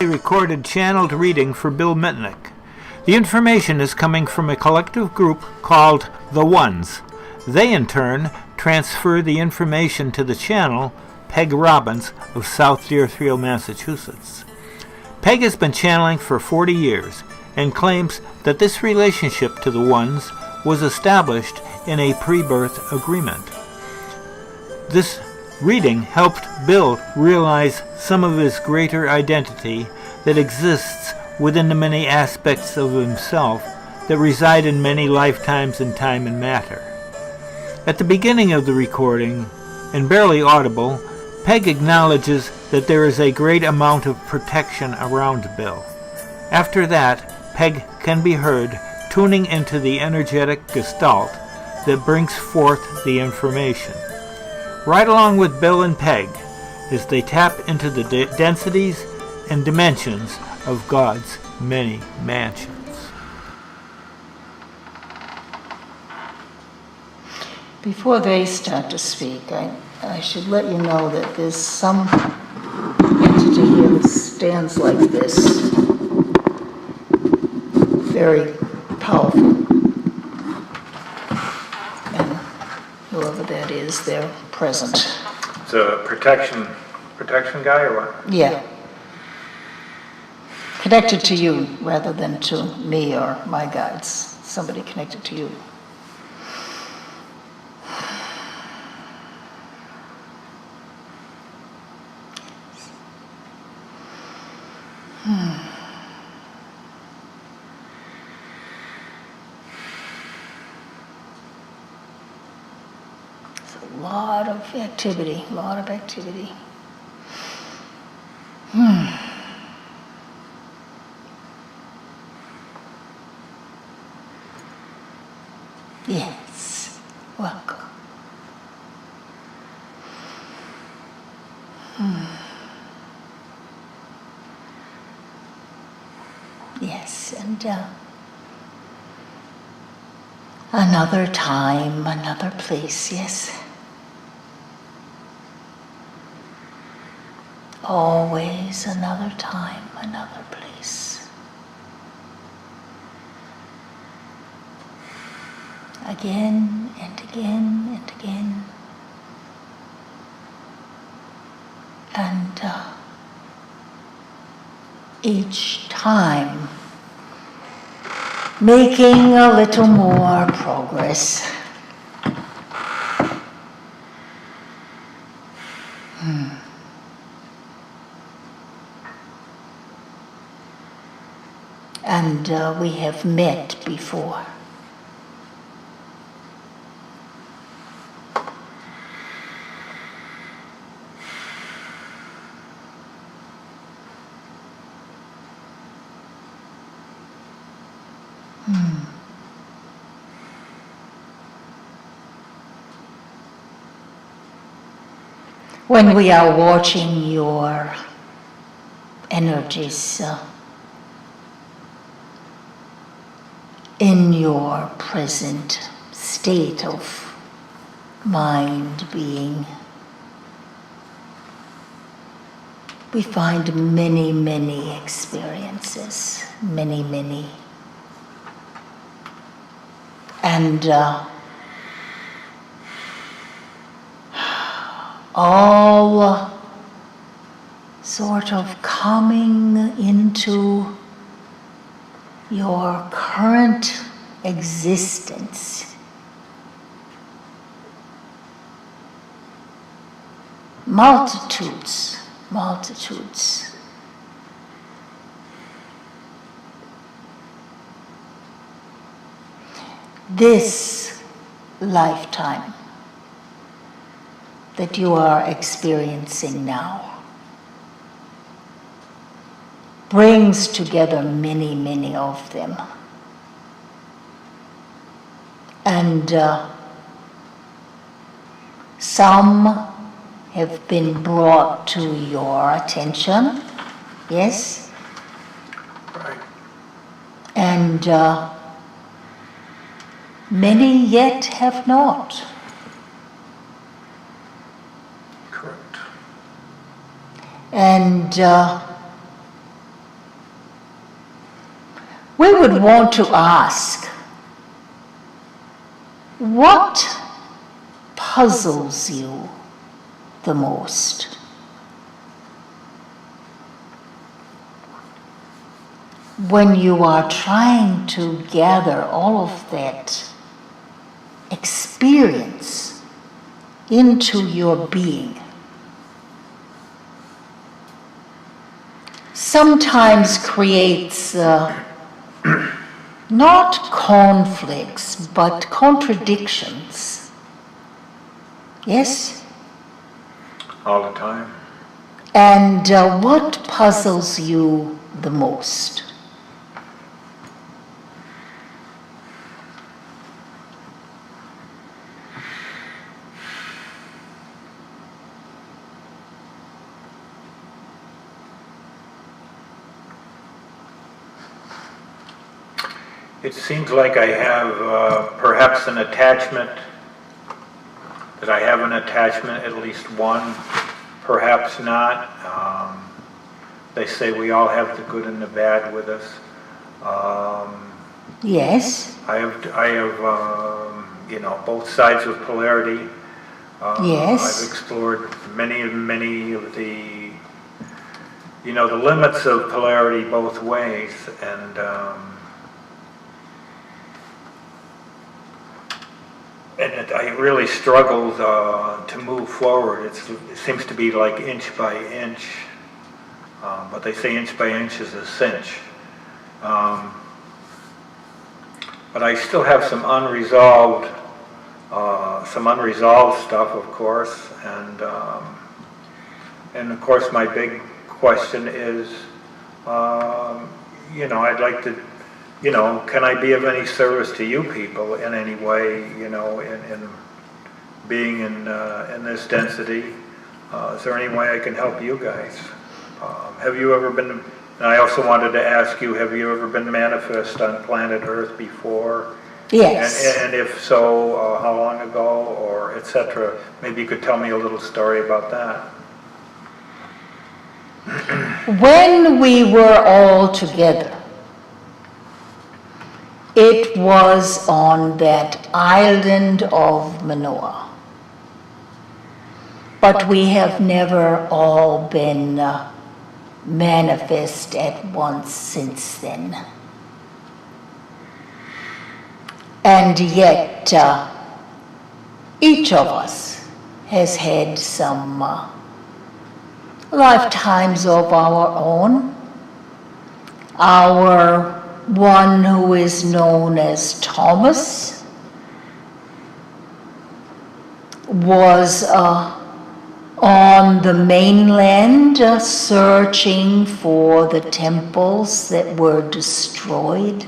Recorded channeled reading for Bill Mitnick. The information is coming from a collective group called The Ones. They, in turn, transfer the information to the channel, Peg Robbins of South Deerfield, Massachusetts. Peg has been channeling for 40 years and claims that this relationship to the Ones was established in a pre-birth agreement. This reading helped Bill realize some of his greater identity that exists within the many aspects of himself that reside in many lifetimes in time and matter. At the beginning of the recording, and barely audible, Peg acknowledges that there is a great amount of protection around Bill. After that, Peg can be heard tuning into the energetic gestalt that brings forth the information. Right along with Bill and Peg as they tap into the densities and dimensions of God's many mansions. Before they start to speak, I should let you know that there's some entity here that stands like this. Very powerful. And whoever that is, they're present. It's a protection guy or what? Yeah. Connected to you rather than to me or my guides. Somebody connected to you. Lot of activity. Yes, welcome. Yes, and another time, another place, yes. Always another time, another place. Again and again and again. And each time making a little more progress. And we have met before. When we are watching your energies in your present state of mind, being, we find many, many experiences, many. And all sort of coming into your current existence. Multitudes. This lifetime that you are experiencing now brings together many of them. And some have been brought to your attention, yes? Right. And many yet have not. Correct. And we would want to ask, what puzzles you the most? When you are trying to gather all of that experience into your being. Sometimes creates not conflicts, but contradictions. Yes? All the time. And what puzzles you the most? It seems like I have perhaps an attachment, that I have an attachment, at least one, perhaps not. They say we all have the good and the bad with us. Yes. I have both sides of polarity. Yes. I've explored many of the, the limits of polarity both ways, and I really struggled to move forward. It seems to be like inch by inch, but they say inch by inch is a cinch. But I still have some unresolved stuff, of course, and of course my big question is, I'd like to. Can I be of any service to you people in any way, in being in this density? Is there any way I can help you guys? Have you ever been, and I also wanted to ask you, have you ever been manifest on planet Earth before? Yes. And if so, how long ago, or etc.? Maybe you could tell me a little story about that. When we were all together, it was on that island of Manoa. But we have never all been manifest at once since then. And yet, each of us has had some lifetimes of our own. Our one who is known as Thomas was on the mainland searching for the temples that were destroyed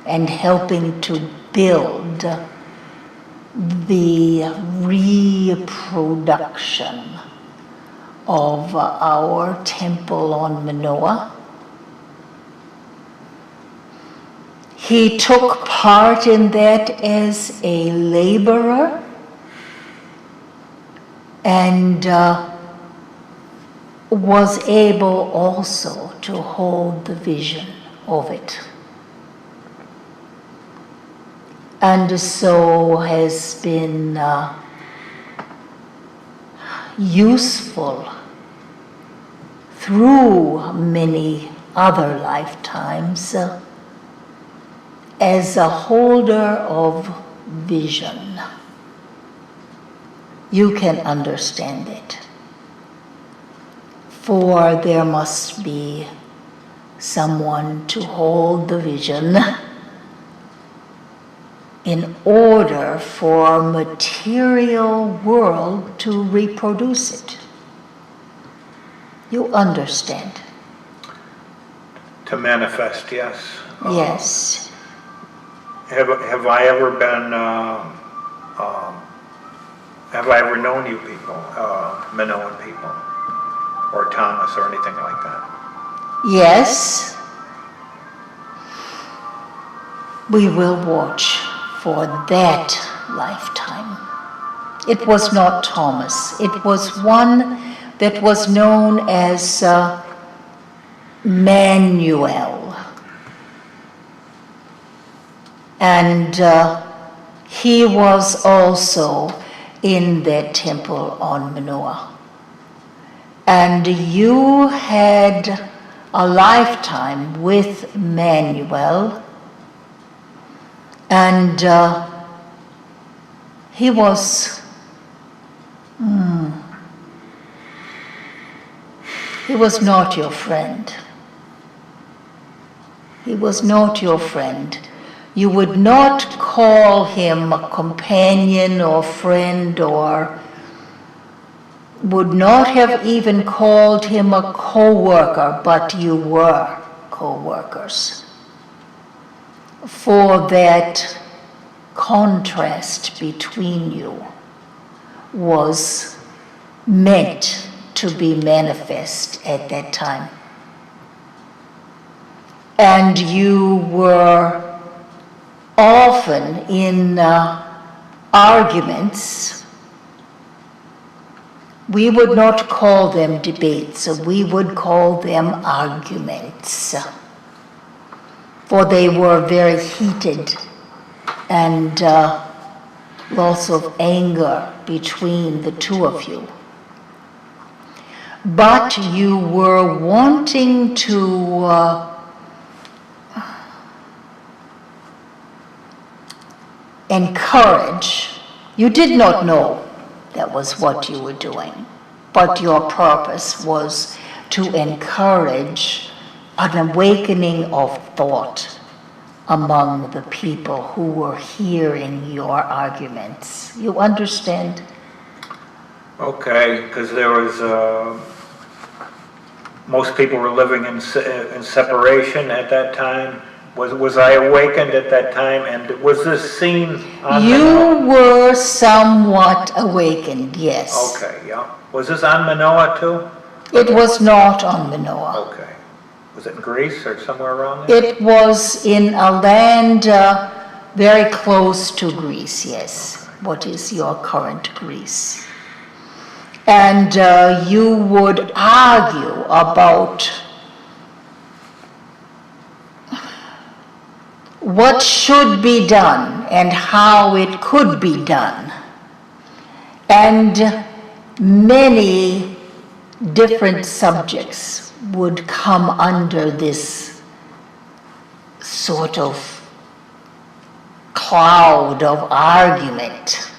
and helping to build the reproduction of our temple on Manoa. He took part in that as a laborer and was able also to hold the vision of it. And so has been useful through many other lifetimes as a holder of vision. You can understand it. For there must be someone to hold the vision in order for material world to reproduce it. You understand? To manifest, yes. Yes. Have I ever been, have I ever known you people, Minoan people, or Thomas, or anything like that? Yes. We will watch for that lifetime. It was not Thomas. It was one that was known as Manuel. And he was also in that temple on Manoah. And you had a lifetime with Manuel, and he was not your friend. He was not your friend. You would not call him a companion or friend, or would not have even called him a co-worker, but you were co-workers. For that contrast between you was meant to be manifest at that time. And you were often in arguments. We would not call them debates, we would call them arguments. For they were very heated, and lots of anger between the two of you. But you were wanting to encourage. You did not know that was what you were doing, but your purpose was to encourage an awakening of thought among the people who were hearing your arguments. You understand? Okay, because there was, most people were living in separation at that time. Was I awakened at that time, and was this seen on Manoah? You were somewhat awakened, yes. Okay, yeah. Was this on Manoah too? It was not on Manoah. Okay. Was it in Greece or somewhere around there? It was in a land very close to Greece, yes. Okay. What is your current Greece? And you would argue about what should be done and how it could be done. And many different subjects would come under this sort of cloud of argument.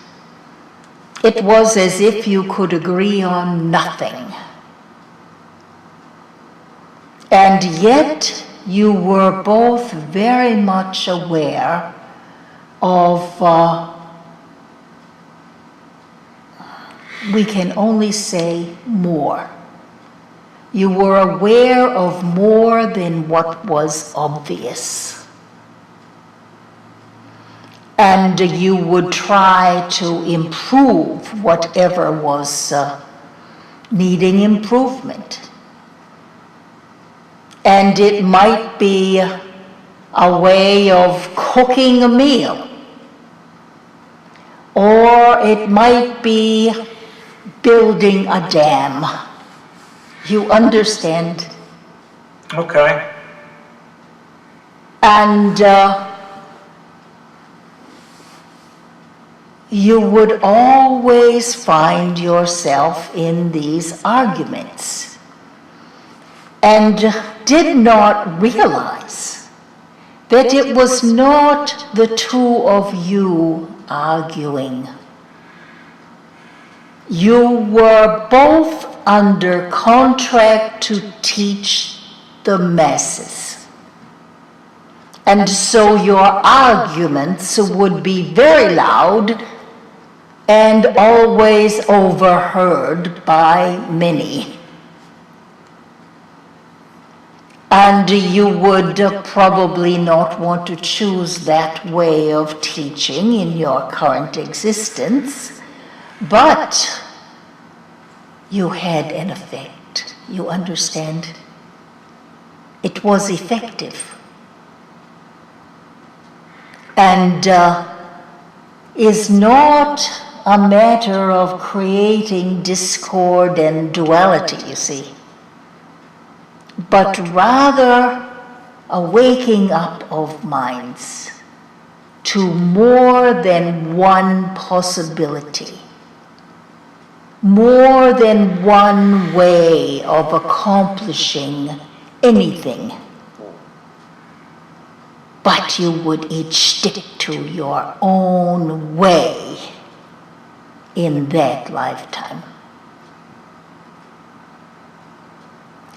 It was as if you could agree on nothing. And yet you were both very much aware of, we can only say more. You were aware of more than what was obvious. And you would try to improve whatever was needing improvement. And it might be a way of cooking a meal, or it might be building a dam. You understand? Okay. And you would always find yourself in these arguments and did not realize that it was not the two of you arguing. You were both under contract to teach the masses. And so your arguments would be very loud and always overheard by many. And you would probably not want to choose that way of teaching in your current existence, but you had an effect. You understand? It was effective. And is not a matter of creating discord and duality, you see, but rather a waking up of minds to more than one possibility, more than one way of accomplishing anything. But you would each stick to your own way in that lifetime.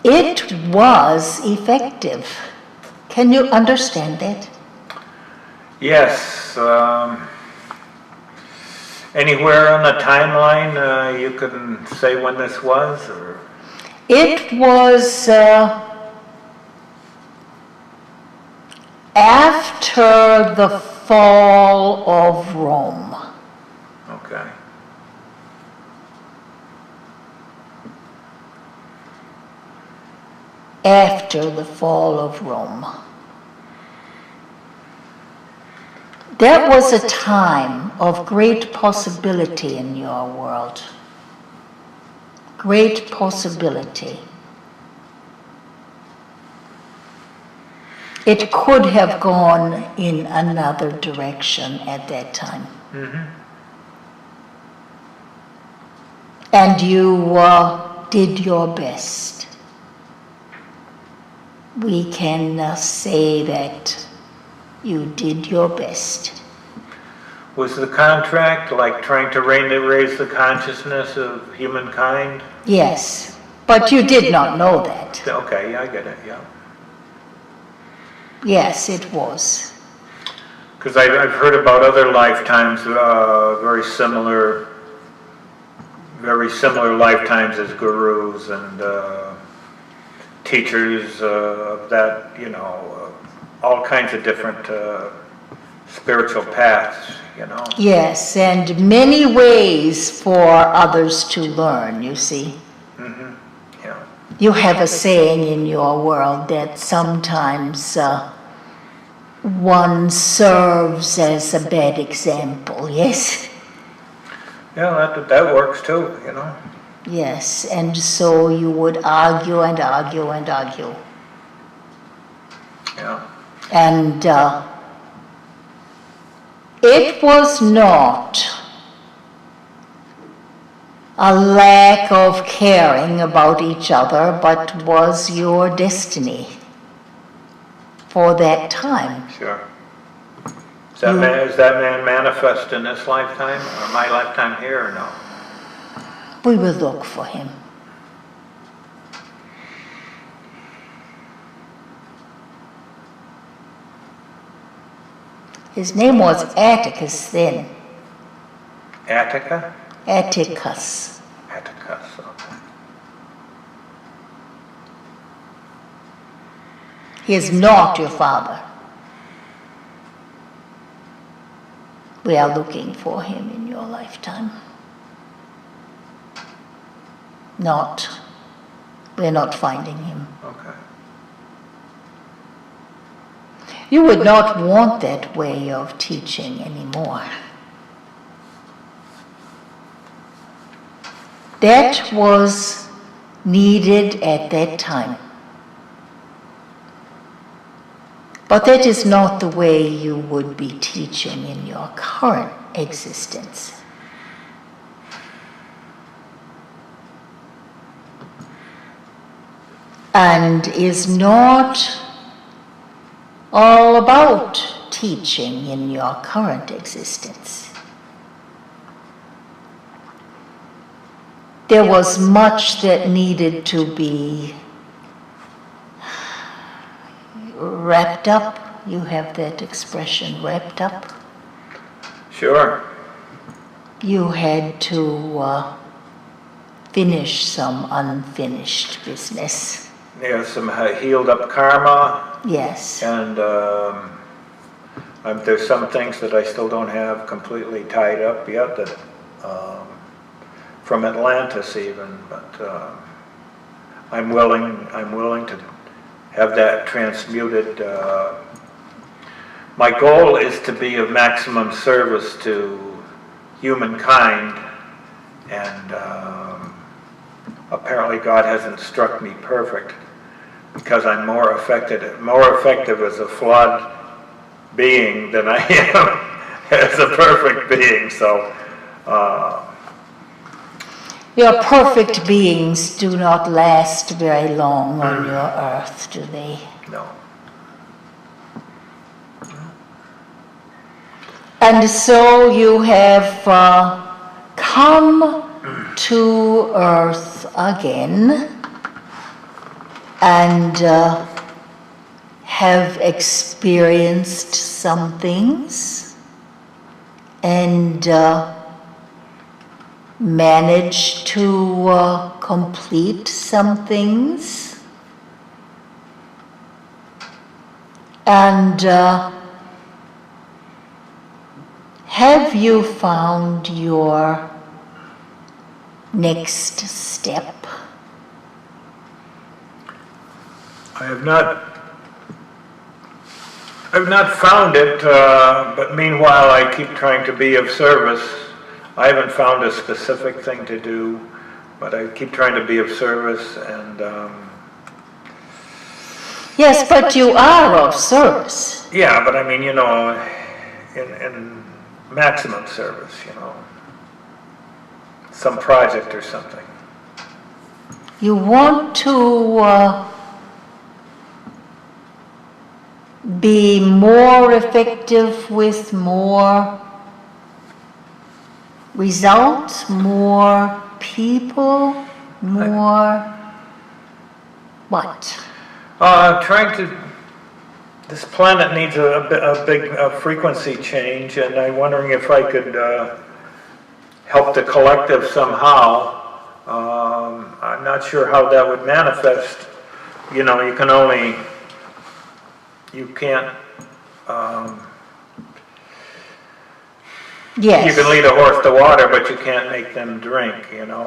It was effective. Can you understand that? Yes. Anywhere on the timeline you can say when this was? Or? It was after the fall of Rome. Okay. After the fall of Rome. That was a time of great possibility in your world. Great possibility. It could have gone in another direction at that time. Mm-hmm. And you did your best. We can say that you did your best. Was the contract like trying to raise the consciousness of humankind? Yes, but you did not know that. Okay, yeah, I get it, yeah. Yes, it was. Because I've heard about other lifetimes, very similar lifetimes as gurus and teachers of that, all kinds of different spiritual paths, Yes, and many ways for others to learn, you see. Mm-hmm. Yeah. You have a saying in your world that sometimes one serves as a bad example, yes? Yeah, that works too, Yes, and so you would argue and argue and argue. Yeah. And it was not a lack of caring about each other, but was your destiny for that time. Sure. Is that man manifest in this lifetime, or my lifetime here, or no? We will look for him. His name was Atticus then. Attica? Atticus. Atticus, okay. He is not your father. We are looking for him in your lifetime. We're not finding him. Okay. You would not want that way of teaching anymore. That was needed at that time. But that is not the way you would be teaching in your current existence. And is not all about teaching in your current existence. There was much that needed to be wrapped up. You have that expression, wrapped up. Sure. You had to finish some unfinished business. There's some healed up karma. Yes. And there's some things that I still don't have completely tied up yet, that from Atlantis even, but I'm willing to have that transmuted. My goal is to be of maximum service to humankind, and apparently God hasn't struck me perfect, because I'm more effective as a flawed being than I am as a perfect being. So, Your perfect beings do not last very long on your earth, do they? no. And so you have come to earth again and have experienced some things and managed to complete some things. And have you found your next step? I've not found it, but meanwhile I keep trying to be of service. I haven't found a specific thing to do, but I keep trying to be of service and... Yes, but you are of service. Yeah, but I mean, you know, in maximum service, you know, some project or something. You want to be more effective with more results, more people, more what? Trying to, this planet needs a big frequency change, and I'm wondering if I could help the collective somehow. I'm not sure how that would manifest. You know, you can't, Yes. you can lead a horse to water, but you can't make them drink, you know,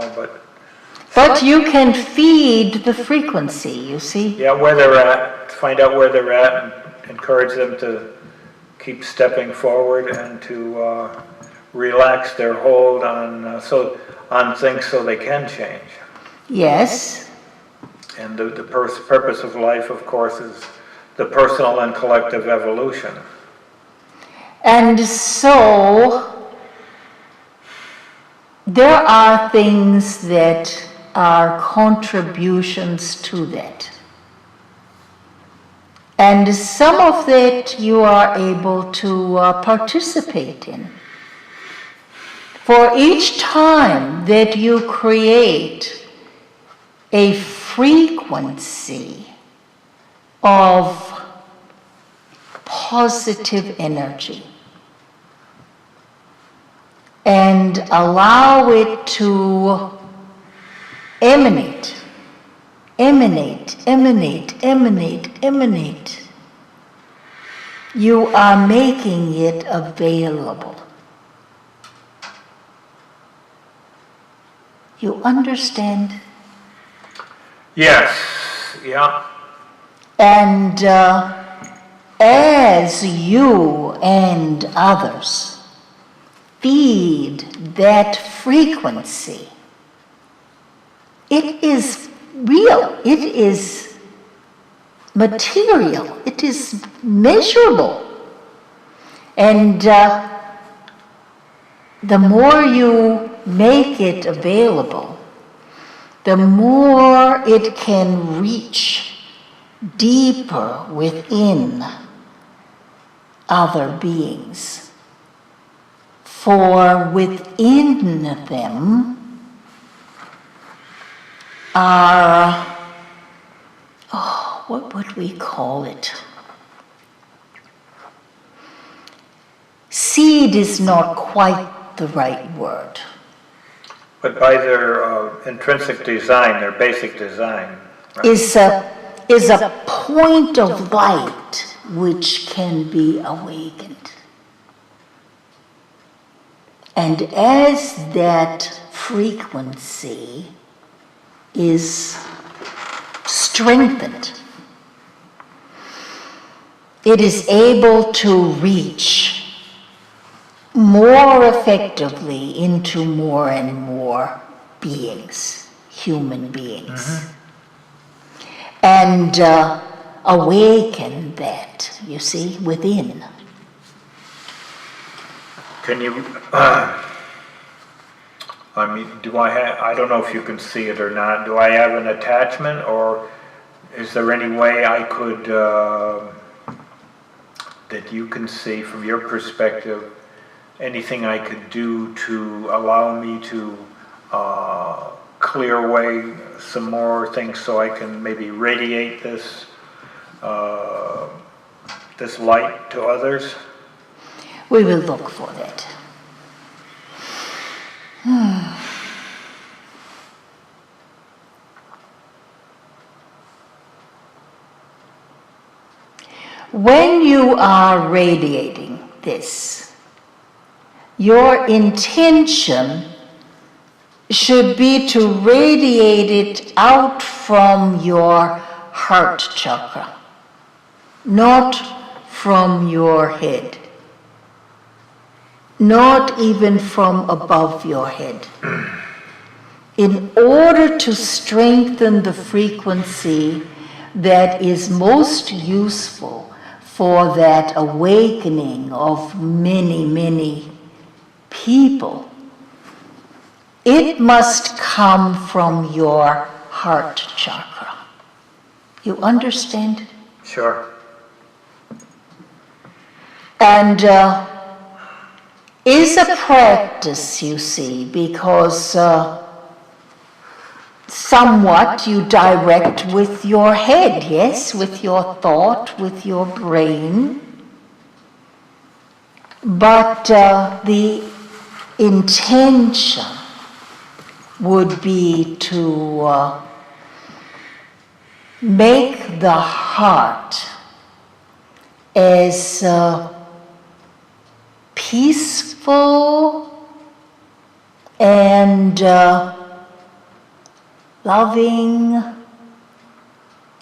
But you can feed the frequency, you see? yeah, where they're at, find out where they're at and encourage them to keep stepping forward and to relax their hold on things so they can change. Yes. And the purpose of life, of course, is the personal and collective evolution. And so there are things that are contributions to that. And some of that you are able to participate in. For each time that you create a frequency of positive energy and allow it to emanate, you are making it available. You understand? Yes, yeah. And as you and others feed that frequency, it is real, it is material, it is measurable. And the more you make it available, the more it can reach deeper within other beings. For within them are, what would we call it? Seed is not quite the right word. But by their intrinsic design, their basic design, right? Is a point of light which can be awakened. And as that frequency is strengthened, it is able to reach more effectively into more and more beings, human beings. And awaken that, you see, within. Can you, I mean, I don't know if you can see it or not, do I have an attachment, or is there any way I could, that you can see from your perspective, anything I could do to allow me to clear away some more things so I can maybe radiate this this light to others? We will look for that. When you are radiating this, your intention should be to radiate it out from your heart chakra, not from your head, not even from above your head. In order to strengthen the frequency that is most useful for that awakening of many, many people, it must come from your heart chakra. You understand? Sure. And is a practice, you see, because somewhat you direct with your head, yes, with your thought, with your brain. But the intention would be to make the heart as peaceful and loving,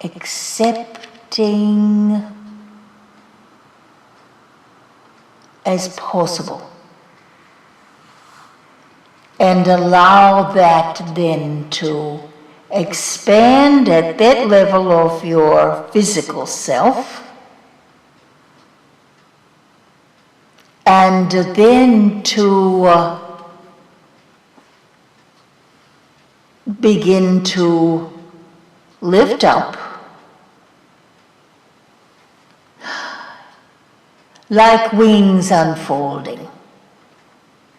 accepting as possible. And allow that then to expand at that level of your physical self. And then to begin to lift up like wings unfolding.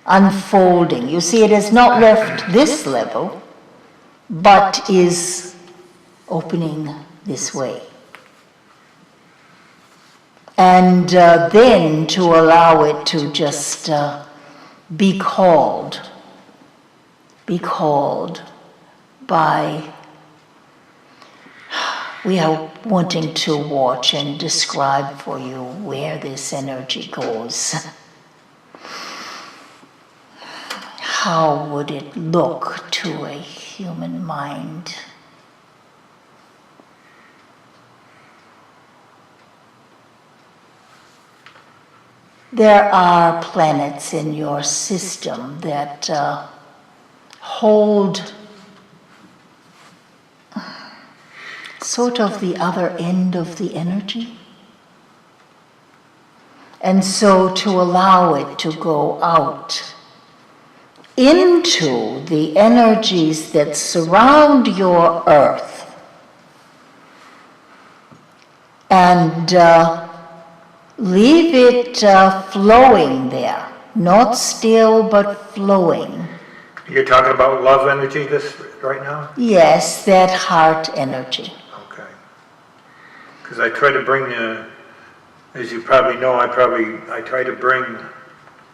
Unfolding. You see, it has not left this level, but is opening this way. And then to allow it to just be called by, we are wanting to watch and describe for you where this energy goes. How would it look to a human mind? There are planets in your system that hold sort of the other end of the energy. And so to allow it to go out into the energies that surround your earth and leave it flowing there, not still but flowing. You're talking about love energy this right now? Yes, that heart energy. Okay. Because I try to bring, as you probably know, I try to bring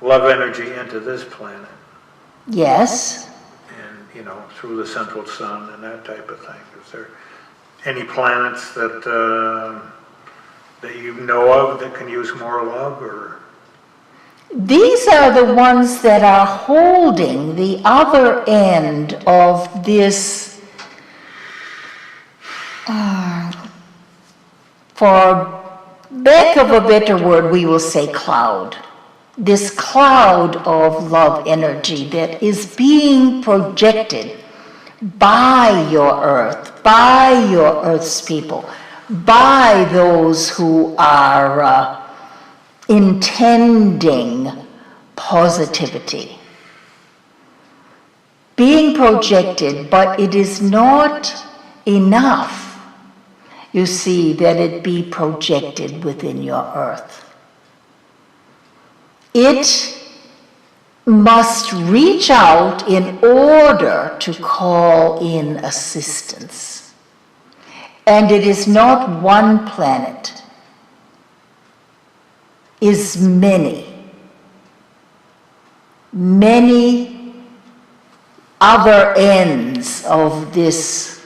love energy into this planet. Yes. And, through the central sun and that type of thing. Is there any planets that you know of that can use more love, or? These are the ones that are holding the other end of this, for lack of a better word, we will say cloud. This cloud of love energy that is being projected by your earth, by your earth's people, by those who are intending positivity being projected, but it is not enough, you see, that it be projected within your earth. It must reach out in order to call in assistance. And it is not one planet, is many other ends of this.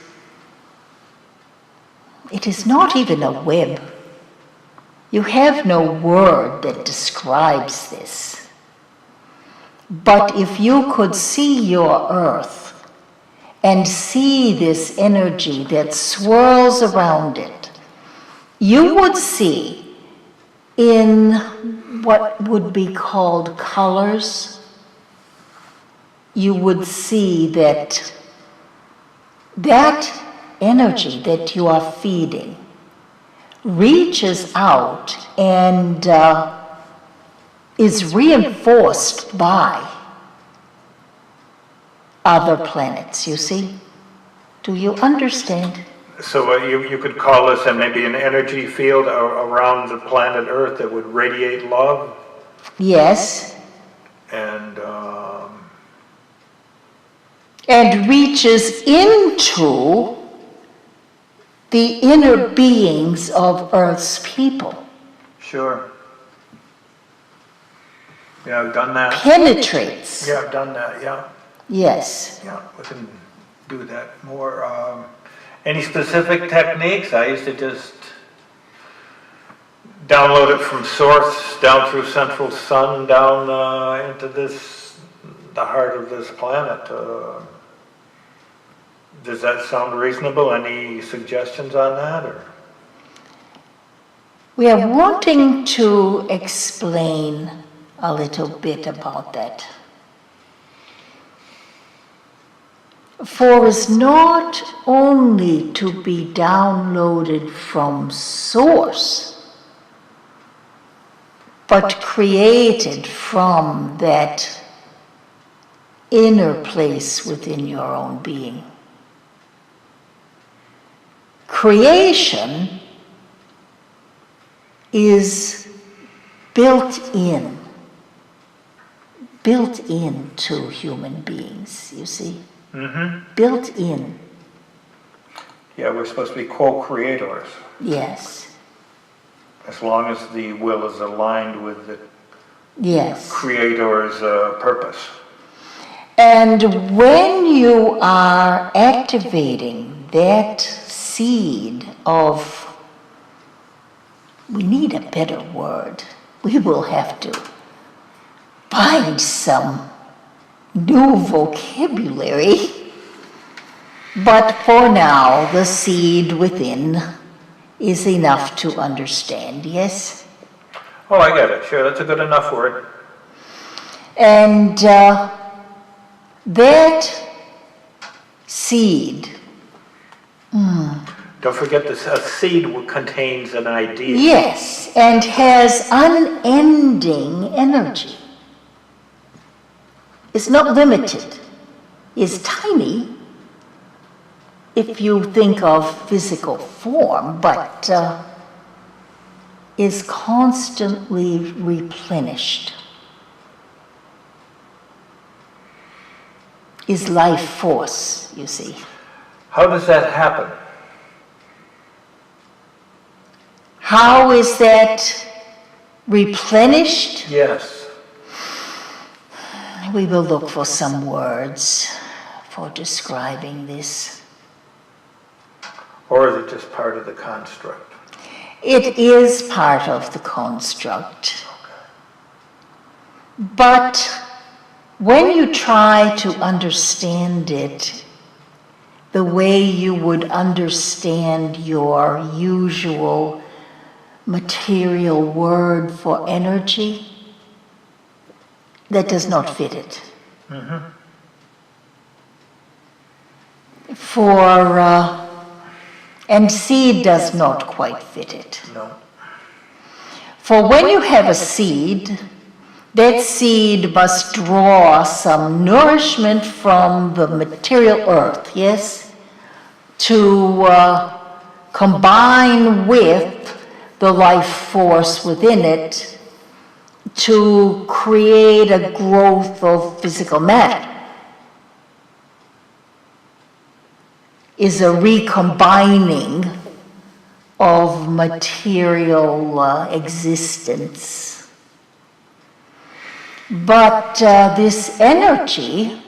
It is not even a web. You have no word that describes this. But if you could see your earth and see this energy that swirls around it, you would see in what would be called colors, you would see that energy that you are feeding reaches out and is reinforced by other planets, you see? Do you understand? So you could call this maybe an energy field around the planet Earth that would radiate love? Yes. And reaches into the inner beings of Earth's people. Sure. Yeah, I've done that. Penetrates. Yeah, I've done that, yeah. Yes. Yeah, we can do that more. Any specific techniques? I used to just download it from source down through central sun down into the heart of this planet. Does that sound reasonable? Any suggestions on that? Or? We are wanting to explain a little bit about that. For it's not only to be downloaded from source, but created from that inner place within your own being. Creation is built into human beings, you see? Mm-hmm. Built in. Yeah, we're supposed to be co-creators. Yes. As long as the will is aligned with the yes. Creator's purpose. And when you are activating that seed of, we need a better word. We will have to find some new vocabulary. But for now, the seed within is enough to understand, yes? Oh, I get it. Sure, that's a good enough word. And that seed. Don't forget this, a seed contains an idea. Yes, and has unending energy. It's not limited. It's tiny if you think of physical form, but is constantly replenished. Is life force, you see. How does that happen? How is that replenished? Yes. We will look for some words for describing this. Or is it just part of the construct? It is part of the construct. But when you try to understand it the way you would understand your usual material word for energy, that does not fit it. Mm-hmm. And seed does not quite fit it. No. For when you have a seed, that seed must draw some nourishment from the material earth, yes, to combine with the life force within it to create a growth of physical matter. Is a recombining of material existence. But this energy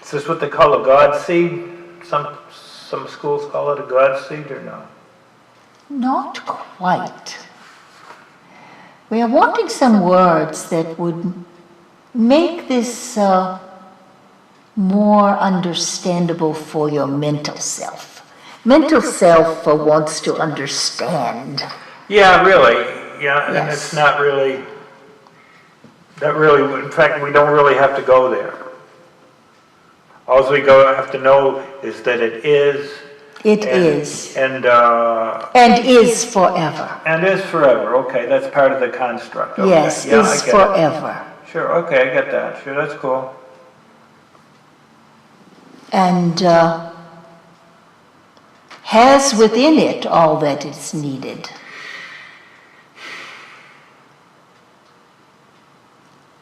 Is this what they call a God seed? Some schools call it a God seed, or no? not quite. We are wanting some words that would make this more understandable for your mental self. Mental self wants to understand. Yeah, really. Yeah, and Yes. it's not really, in fact, we don't really have to go there. All we have to know is that it is. It is. And is forever. And is forever. Okay, that's part of the construct. Okay. Yes, yeah, is I get forever. It. Sure, okay, I get that. Sure, that's cool. And has within it all that is needed.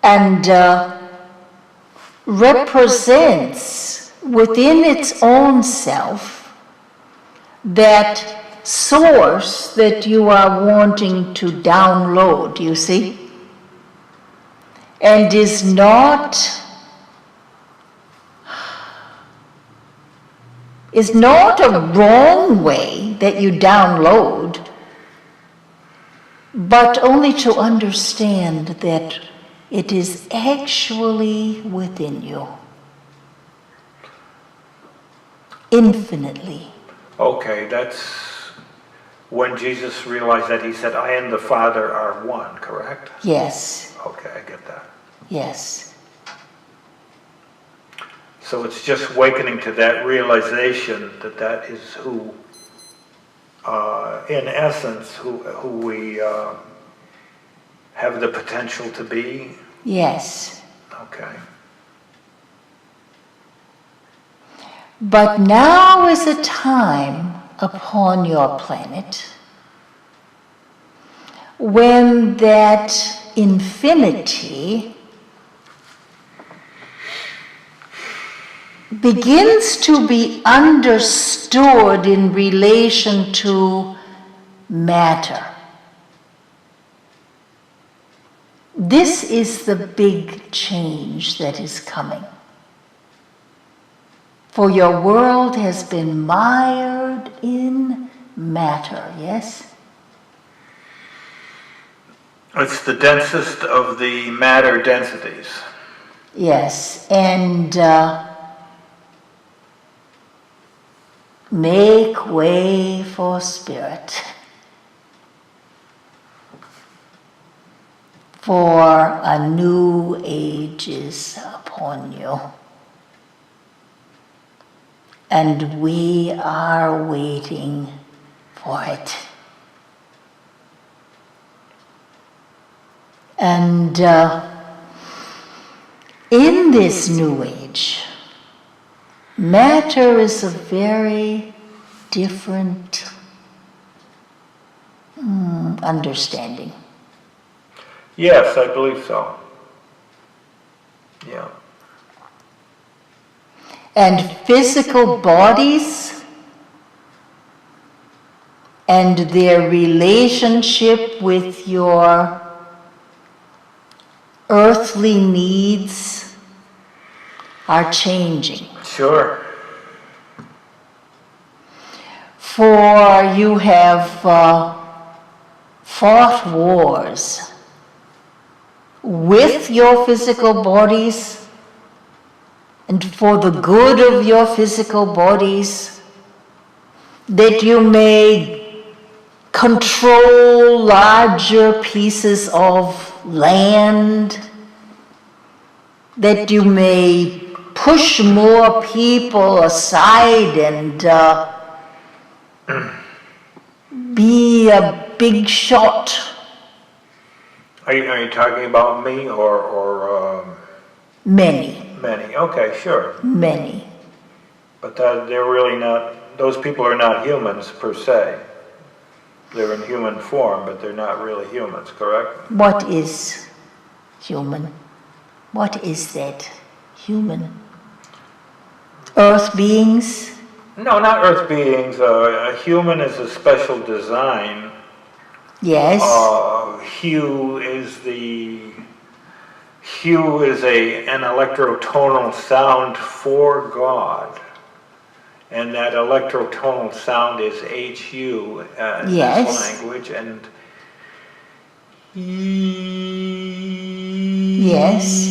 And represents within its own self that source that you are wanting to download, you see, and is not a wrong way that you download, but only to understand that it is actually within you, infinitely. Okay, that's when Jesus realized that, he said, I and the Father are one, correct? Yes, Okay, I get that. yes. So it's just awakening to that realization that that is who, in essence, who we have the potential to be. Yes. Okay. But now is a time upon your planet when that infinity begins to be understood in relation to matter. This is the big change that is coming. For your world has been mired in matter, yes? It's the densest of the matter densities. Yes, and make way for spirit. For a new age is upon you. And we are waiting for it. And in this new age, matter is a very different understanding. Yes, I believe so. Yeah. And physical bodies and their relationship with your earthly needs are changing. Sure. For you have fought wars with your physical bodies and for the good of your physical bodies, that you may control larger pieces of land, that you may push more people aside and be a big shot. Are you talking about me or Many, many? Okay, sure. many. But they're really not, those people are not humans per se. They're in human form, but they're not really humans, correct? What is human? What is that? Human? Earth beings? No, not earth beings. A human is a special design. Yes. Hue is an electrotonal sound for God. And that electrotonal sound is HU in Yes. this language. And Yes.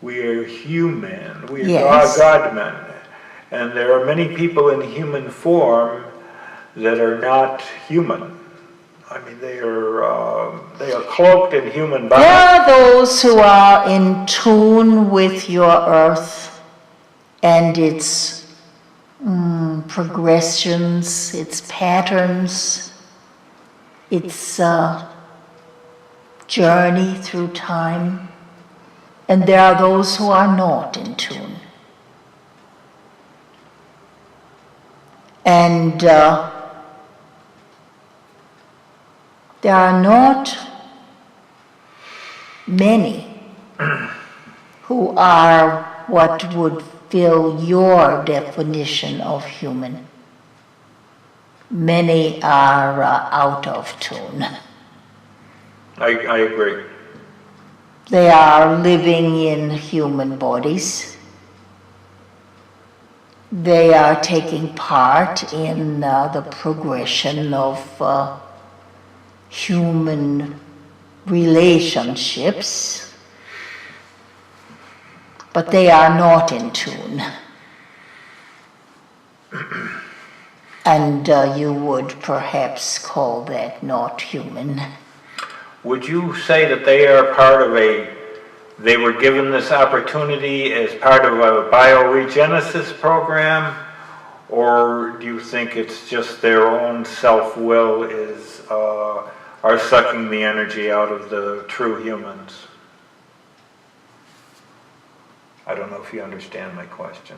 we're human. We're Yes. God-men. And there are many people in human form that are not human. I mean, they are cloaked in human body. There are those who are in tune with your earth and its progressions, its patterns, its journey through time. And there are those who are not in tune. And there are not many who are what would fill your definition of human. Many are out of tune. I agree. They are living in human bodies. They are taking part in the progression of human relationships, but they are not in tune. And you would perhaps call that not human. Would you say that they are part of they were given this opportunity as part of a bioregenesis program, or do you think it's just their own self-will are sucking the energy out of the true humans? I don't know if you understand my question.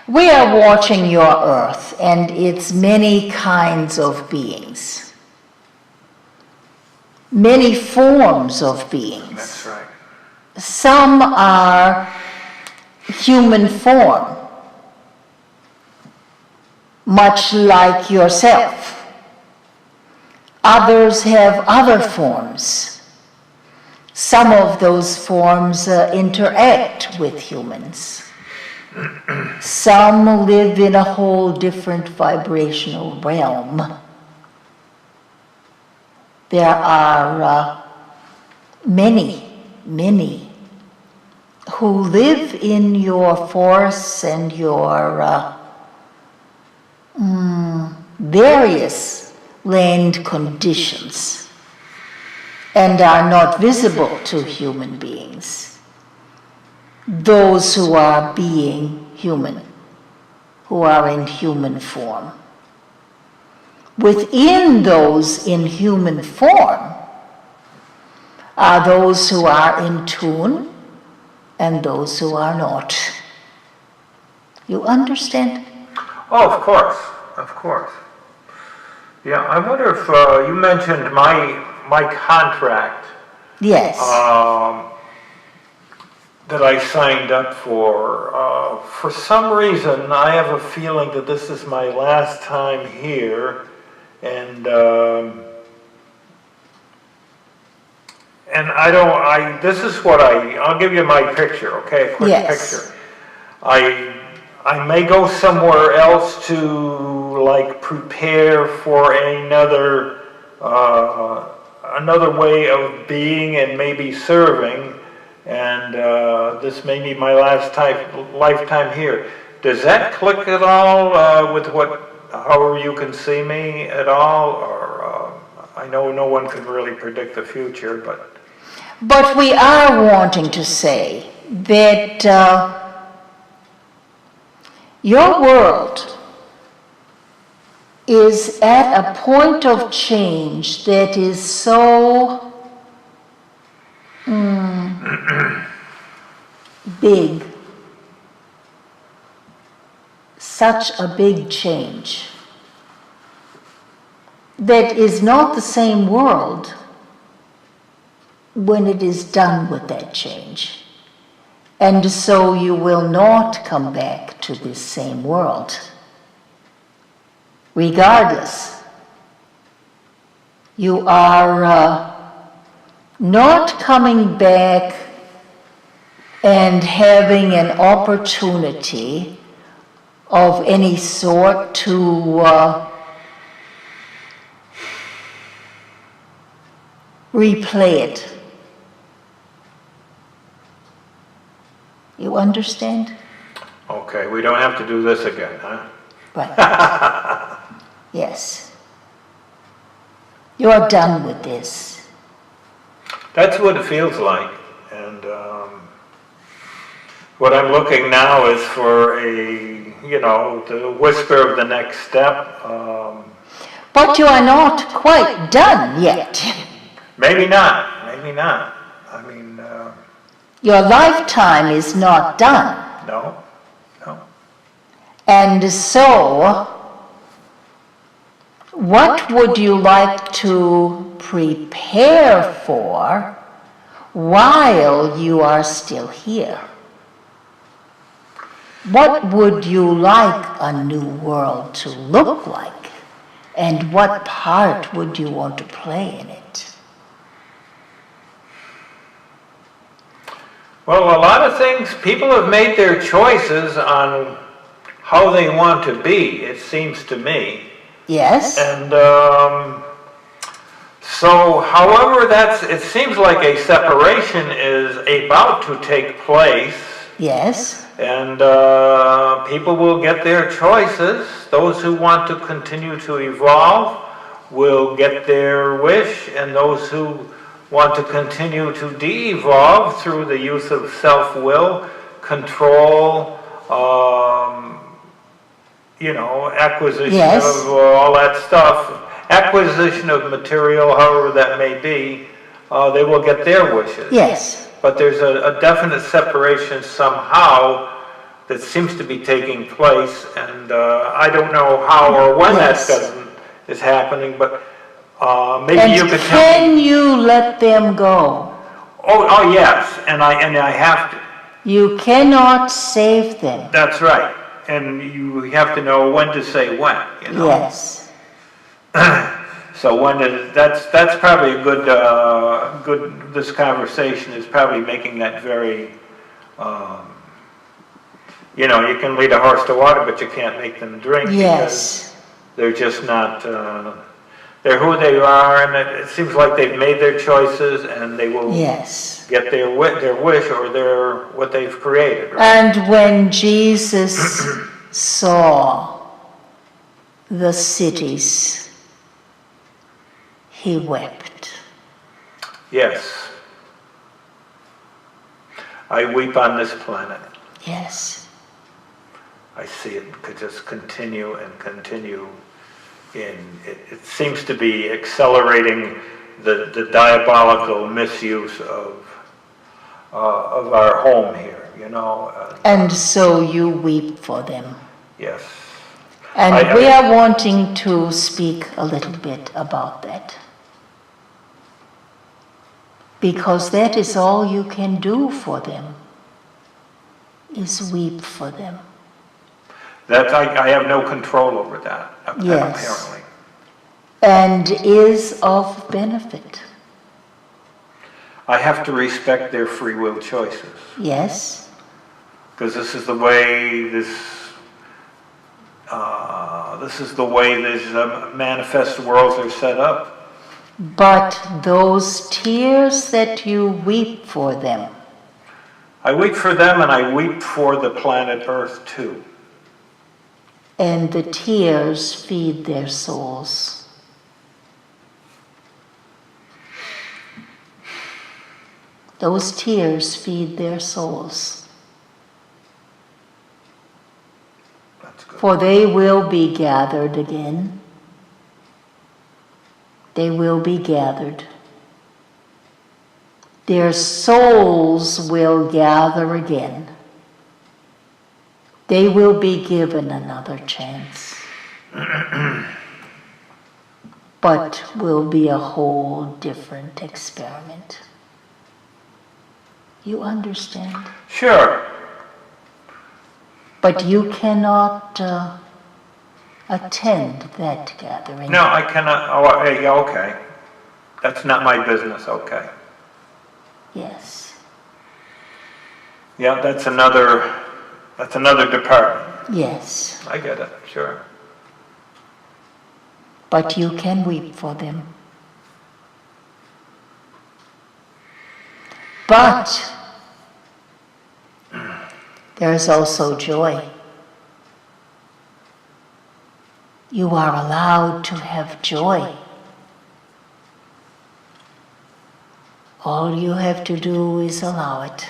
We are watching your earth and its many kinds of beings. Many forms of beings. That's right. Some are human form, much like yourself. Others have other forms. Some of those forms interact with humans. Some live in a whole different vibrational realm. There are many who live in your forests and your various land conditions and are not visible to human beings. Those who are being human, who are in human form. Within those in human form are those who are in tune and those who are not. You understand? Oh, of course. Yeah, I wonder if you mentioned my contract. Yes. That I signed up for. For some reason, I have a feeling that this is my last time here, and this is what I'll give you my picture, okay, a quick picture. I may go somewhere else to like prepare for another way of being and maybe serving, and this may be my last lifetime here. Does that click at all with however you can see me at all? Or I know no one can really predict the future, but we are wanting to say that your world is at a point of change that is so big, such a big change, that is not the same world when it is done with that change. And so you will not come back to this same world. Regardless, you are not coming back and having an opportunity of any sort to replay it. You understand? okay, we don't have to do this again, huh? Right. Yes. You're done with this. That's what it feels like, and what I'm looking now is for the whisper of the next step. But you are not quite done yet. Maybe not, maybe not. I mean, Your lifetime is not done. no, no. And so, what would you like to prepare for while you are still here? What would you like a new world to look like? And what part would you want to play in it? Well, a lot of things, people have made their choices on how they want to be, it seems to me. Yes? And so, however, it seems like a separation is about to take place. Yes? And people will get their choices. Those who want to continue to evolve will get their wish, and those who want to continue to de-evolve through the use of self-will, control, acquisition Yes. of all that stuff, acquisition of material, however that may be, they will get their wishes. Yes. But there's a definite separation somehow that seems to be taking place, and I don't know how or when Yes. is happening, but maybe And you could tell can me. you let them go? Oh yes, and I have to. You cannot save them. That's right, and you have to know when to say when. Yes. So that's probably a good. This conversation is probably making that very. You can lead a horse to water, but you can't make them drink. Yes. Because they're just not. They're who they are, and it seems like they've made their choices, and they will Yes. get their wish or what they've created. Right? And when Jesus saw the cities, he wept. Yes. I weep on this planet. Yes. I see it could just continue and continue. It seems to be accelerating the diabolical misuse of our home here. And so you weep for them. Yes. And we are wanting to speak a little bit about that. Because that is all you can do for them, is weep for them. That I have no control over that, Yes. apparently. And is of benefit. I have to respect their free will choices. Yes. Because this is the way these manifest worlds are set up. But those tears that you weep for them. I weep for them, and I weep for the planet Earth too. And the tears feed their souls. Those tears feed their souls. That's good. For they will be gathered again. They will be gathered. Their souls will gather again. They will be given another chance. But will be a whole different experiment. You understand? Sure. But you cannot attend that gathering. No, I cannot. Oh, hey, okay. That's not my business. Okay. Yes. Yeah, that's another department. Yes. I get it. Sure. But you can weep for them. But there is also joy. You are allowed to have joy. All you have to do is allow it.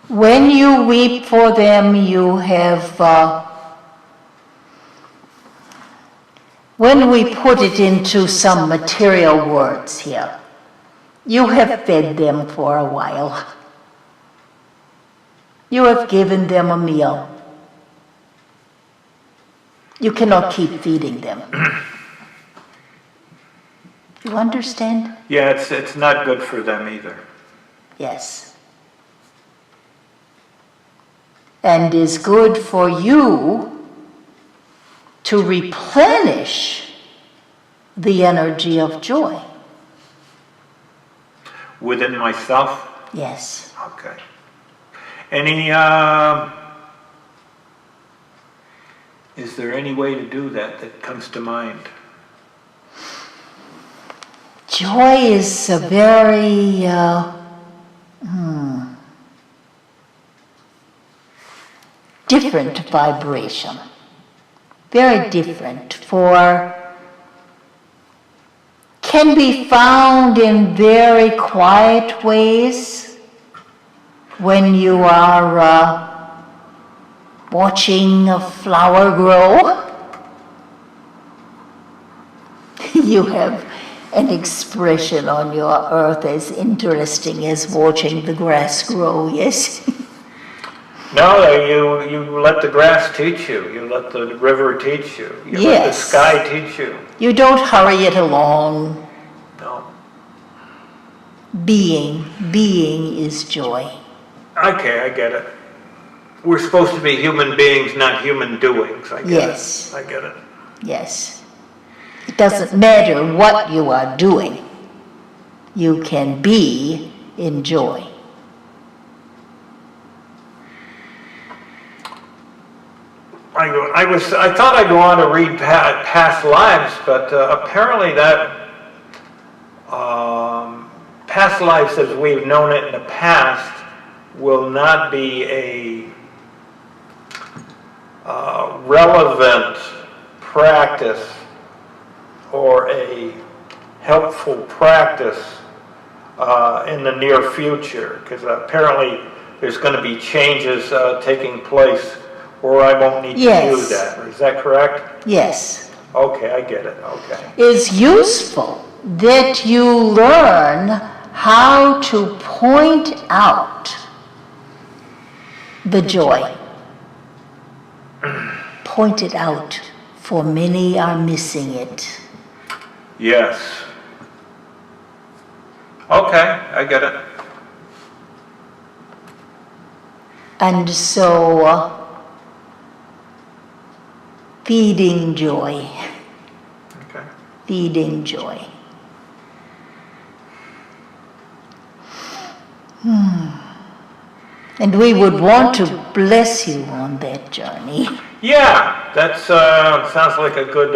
When you weep for them, you have, when we put it into some material words here, you have fed them for a while. You have given them a meal. You cannot keep feeding them. You understand? Yeah, it's not good for them either. Yes. And is good for you to replenish the energy of joy. Within myself? Yes. Okay. Any, is there any way to do that comes to mind? Joy is a very, different vibration. Very different, can be found in very quiet ways when you are watching a flower grow. You have an expression on your earth as interesting as watching the grass grow, yes? No, you let the grass teach you. You let the river teach you. You let the sky teach you. You don't hurry it along. No. Being is joy. Okay, I get it. We're supposed to be human beings, not human doings. I get it. I get it. Yes. It doesn't matter what you are doing. You can be in joy. I thought I'd go on to read past lives, but apparently that past lives as we've known it in the past will not be a relevant practice or a helpful practice in the near future, because apparently there's going to be changes taking place where I won't need to do that. Is that correct? Yes. Okay, I get it. Okay. It's useful that you learn how to point out the joy. Point it out, for many are missing it. Yes. Okay, I get it. And so, feeding joy. Okay. Feeding joy. And we would want to bless you on that journey. Yeah, that sounds like a good,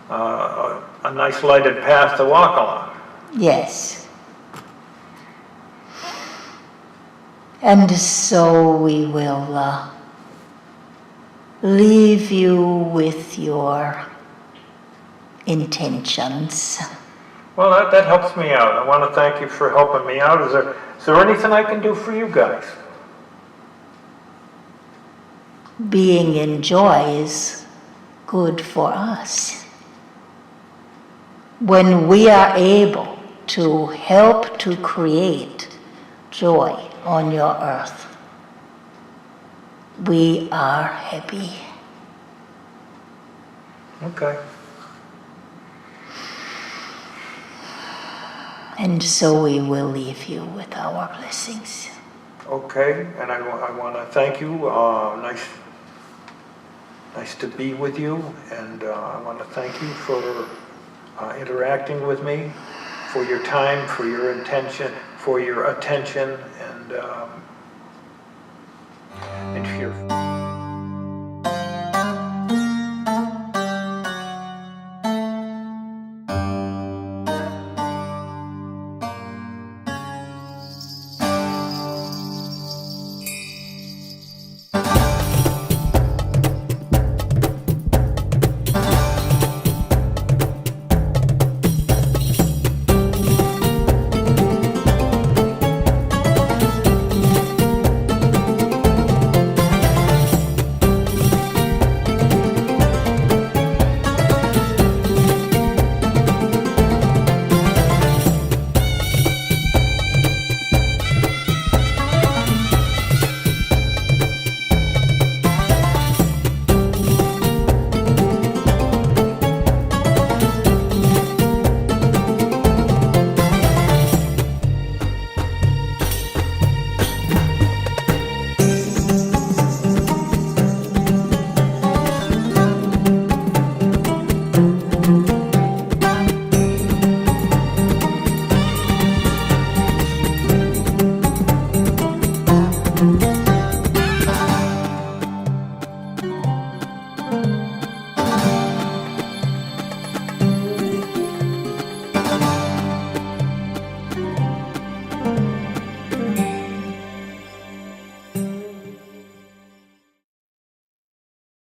a nice lighted path to walk along. Yes. And so we will leave you with your intentions. Well, that helps me out. I want to thank you for helping me out. Is there anything I can do for you guys? Being in joy is good for us. When we are able to help to create joy on your earth, we are happy. Okay. And so we will leave you with our blessings. Okay, and I want to thank you. Nice to be with you, and I want to thank you for interacting with me, for your time, for your attention, and